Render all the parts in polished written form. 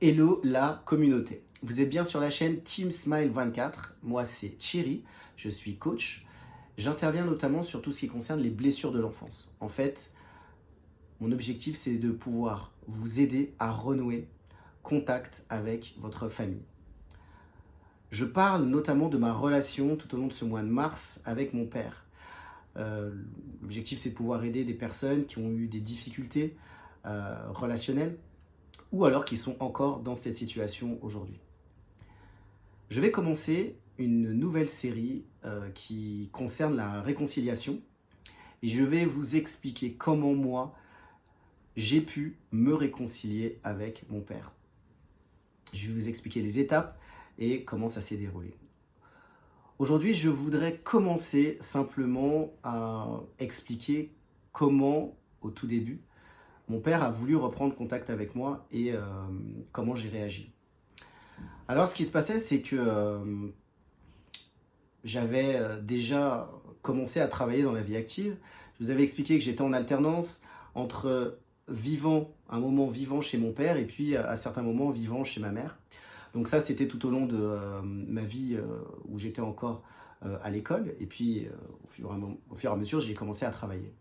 Hello la communauté. Vous êtes bien sur la chaîne Team Smile 24. Moi c'est Thierry, je suis coach. J'interviens notamment sur tout ce qui concerne les blessures de l'enfance. En fait, mon objectif c'est de pouvoir vous aider à renouer contact avec votre famille. Je parle notamment de ma relation tout au long de ce mois de mars avec mon père. L'objectif c'est de pouvoir aider des personnes qui ont eu des difficultés relationnelles ou alors qui sont encore dans cette situation aujourd'hui. Je vais commencer une nouvelle série qui concerne la réconciliation et je vais vous expliquer comment moi j'ai pu me réconcilier avec mon père. Je vais vous expliquer les étapes et comment ça s'est déroulé. Aujourd'hui, je voudrais commencer simplement à expliquer comment, au tout début, mon père a voulu reprendre contact avec moi et comment j'ai réagi. Alors, ce qui se passait, c'est que j'avais déjà commencé à travailler dans la vie active. Je vous avais expliqué que j'étais en alternance entre un moment vivant chez mon père et puis à certains moments vivant chez ma mère. Donc ça, c'était tout au long de ma vie où j'étais encore à l'école. Et puis, au fur et à mesure, j'ai commencé à travailler.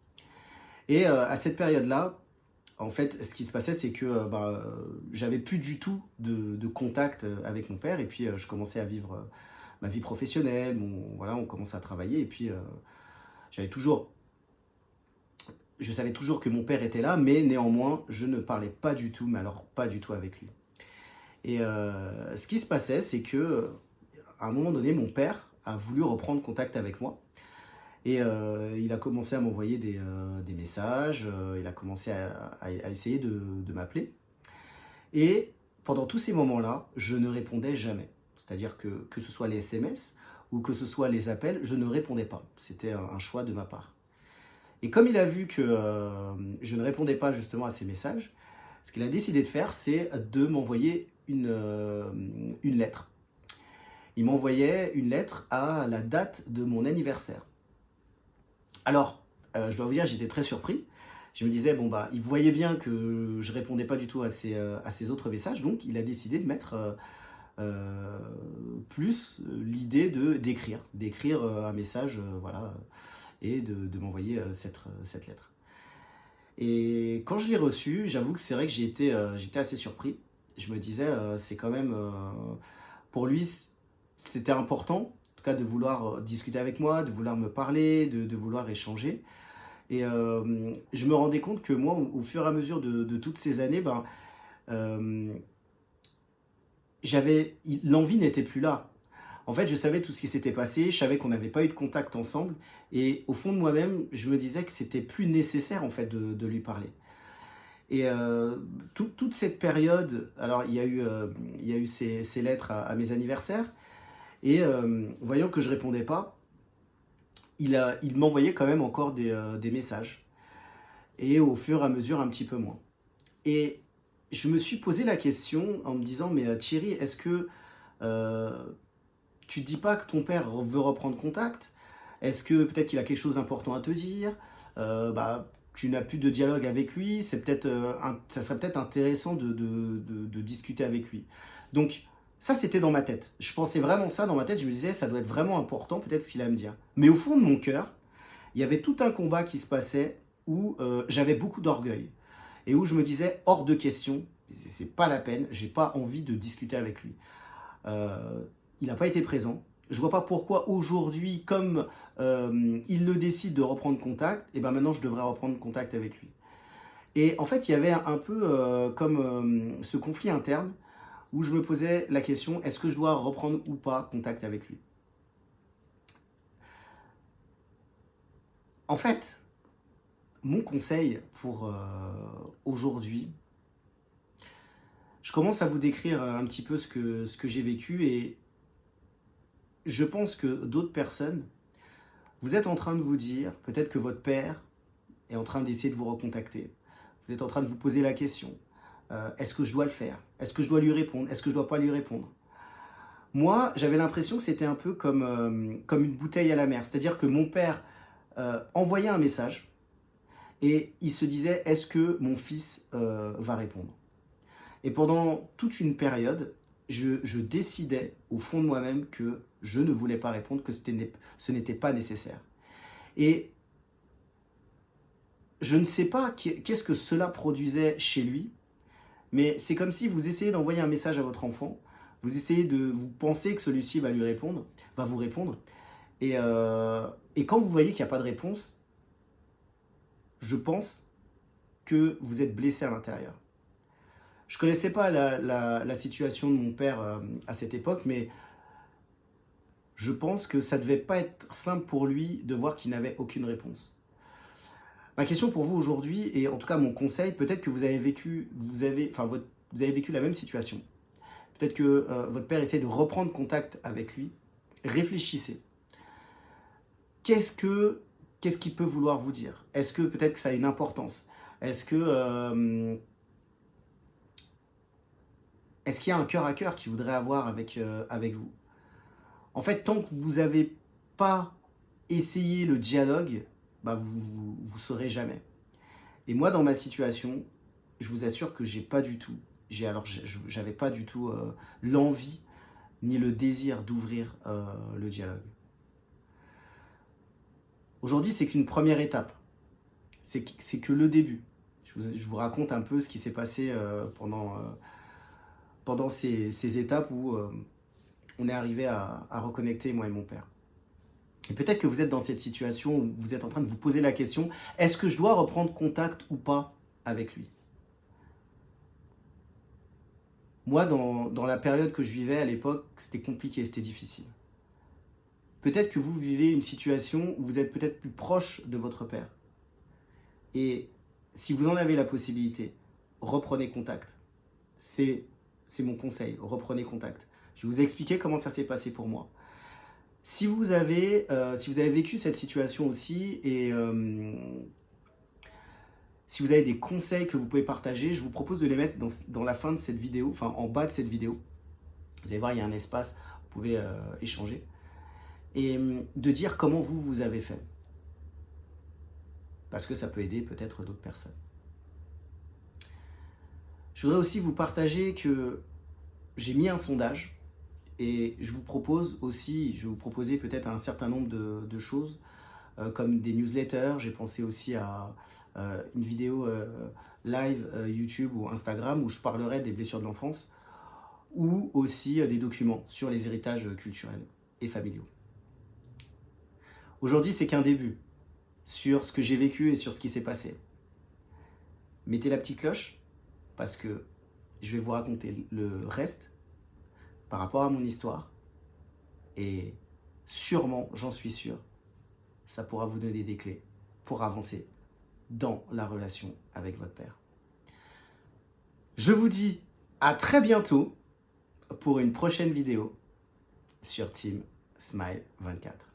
Et à cette période-là, en fait, ce qui se passait, c'est que j'avais plus du tout de contact avec mon père. Et puis, je commençais à vivre ma vie professionnelle. Voilà, on commençait à travailler. Et puis, je savais toujours que mon père était là, mais néanmoins, je ne parlais pas du tout, mais alors pas du tout avec lui. Et ce qui se passait, c'est que à un moment donné, mon père a voulu reprendre contact avec moi. Et il a commencé à m'envoyer des messages, il a commencé à essayer de m'appeler. Et pendant tous ces moments-là, je ne répondais jamais. C'est-à-dire que ce soit les SMS ou que ce soit les appels, je ne répondais pas. C'était un choix de ma part. Et comme il a vu que je ne répondais pas justement à ces messages, ce qu'il a décidé de faire, c'est de m'envoyer une lettre. Il m'envoyait une lettre à la date de mon anniversaire. Alors, je dois vous dire, j'étais très surpris. Je me disais, il voyait bien que je répondais pas du tout à ces autres messages, donc il a décidé de mettre plus l'idée d'écrire un message, voilà, et de m'envoyer cette lettre. Et quand je l'ai reçue, j'avoue que c'est vrai que j'étais assez surpris. Je me disais, c'est quand même, pour lui, c'était important, en tout cas de vouloir discuter avec moi, de vouloir me parler, de vouloir échanger. Et je me rendais compte que moi, au fur et à mesure de toutes ces années, euh, l'envie n'était plus là. En fait, je savais tout ce qui s'était passé, je savais qu'on n'avait pas eu de contact ensemble, et au fond de moi-même, je me disais que c'était plus nécessaire en fait de lui parler. Et toute cette période, alors il y a eu ces lettres à mes anniversaires, et voyant que je répondais pas, il m'envoyait quand même encore des messages. Et au fur et à mesure, un petit peu moins. Et je me suis posé la question en me disant, mais Thierry, est-ce que tu te dis pas que ton père veut reprendre contact? Est-ce que peut-être qu'il a quelque chose d'important à te dire? Tu n'as plus de dialogue avec lui, ça serait peut-être intéressant de discuter avec lui. Donc, ça, c'était dans ma tête. Je pensais vraiment ça dans ma tête. Je me disais, ça doit être vraiment important, peut-être ce qu'il a à me dire. Mais au fond de mon cœur, il y avait tout un combat qui se passait où j'avais beaucoup d'orgueil. Et où je me disais, hors de question, c'est pas la peine, j'ai pas envie de discuter avec lui. Il n'a pas été présent. Je vois pas pourquoi aujourd'hui, comme il le décide de reprendre contact, et ben maintenant je devrais reprendre contact avec lui. Et en fait, il y avait un peu comme ce conflit interne où je me posais la question, est-ce que je dois reprendre ou pas contact avec lui? En fait, mon conseil pour aujourd'hui, je commence à vous décrire un petit peu ce que j'ai vécu et je pense que d'autres personnes, vous êtes en train de vous dire, peut-être que votre père est en train d'essayer de vous recontacter. Vous êtes en train de vous poser la question. Est-ce que je dois le faire? Est-ce que je dois lui répondre? Est-ce que je dois pas lui répondre? Moi, j'avais l'impression que c'était un peu comme une bouteille à la mer. C'est-à-dire que mon père envoyait un message et il se disait, est-ce que mon fils va répondre? Et pendant toute une période, je décidais au fond de moi-même que je ne voulais pas répondre, que ce n'était pas nécessaire. Et je ne sais pas qu'est-ce que cela produisait chez lui, mais c'est comme si vous essayez d'envoyer un message à votre enfant, vous pensez que celui-ci va vous répondre, et quand vous voyez qu'il n'y a pas de réponse, je pense que vous êtes blessé à l'intérieur. Je ne connaissais pas la situation de mon père à cette époque, mais je pense que ça ne devait pas être simple pour lui de voir qu'il n'avait aucune réponse. Ma question pour vous aujourd'hui, et en tout cas mon conseil, peut-être que vous avez vécu la même situation. Peut-être que votre père essaie de reprendre contact avec lui. Réfléchissez. Qu'est-ce qu'il peut vouloir vous dire? Est-ce que peut-être que ça a une importance? Est-ce qu'il y a un cœur à cœur qu'il voudrait avoir avec vous? En fait, tant que vous n'avez pas essayé le dialogue, vous ne saurez jamais. Et moi, dans ma situation, je vous assure que j'avais pas du tout l'envie ni le désir d'ouvrir le dialogue. Aujourd'hui, c'est qu'une première étape. C'est que le début. Je vous raconte un peu ce qui s'est passé pendant ces étapes où on est arrivé à reconnecter, moi et mon père. Et peut-être que vous êtes dans cette situation où vous êtes en train de vous poser la question, est-ce que je dois reprendre contact ou pas avec lui? Moi, dans la période que je vivais à l'époque, c'était compliqué, c'était difficile. Peut-être que vous vivez une situation où vous êtes peut-être plus proche de votre père. Et si vous en avez la possibilité, reprenez contact. C'est mon conseil, reprenez contact. Je vais vous expliquer comment ça s'est passé pour moi. Si vous avez vécu cette situation aussi et si vous avez des conseils que vous pouvez partager, je vous propose de les mettre dans la fin de cette vidéo, enfin en bas de cette vidéo. Vous allez voir, il y a un espace, vous pouvez échanger. Et de dire comment vous avez fait. Parce que ça peut aider peut-être d'autres personnes. Je voudrais aussi vous partager que j'ai mis un sondage et je vais vous proposer peut-être un certain nombre de choses comme des newsletters. J'ai pensé aussi à une vidéo live YouTube ou Instagram où je parlerai des blessures de l'enfance ou aussi des documents sur les héritages culturels et familiaux. Aujourd'hui, c'est qu'un début sur ce que j'ai vécu et sur ce qui s'est passé. Mettez la petite cloche parce que je vais vous raconter le reste par rapport à mon histoire et sûrement, j'en suis sûr, ça pourra vous donner des clés pour avancer dans la relation avec votre père. Je vous dis à très bientôt pour une prochaine vidéo sur Team Smile 24.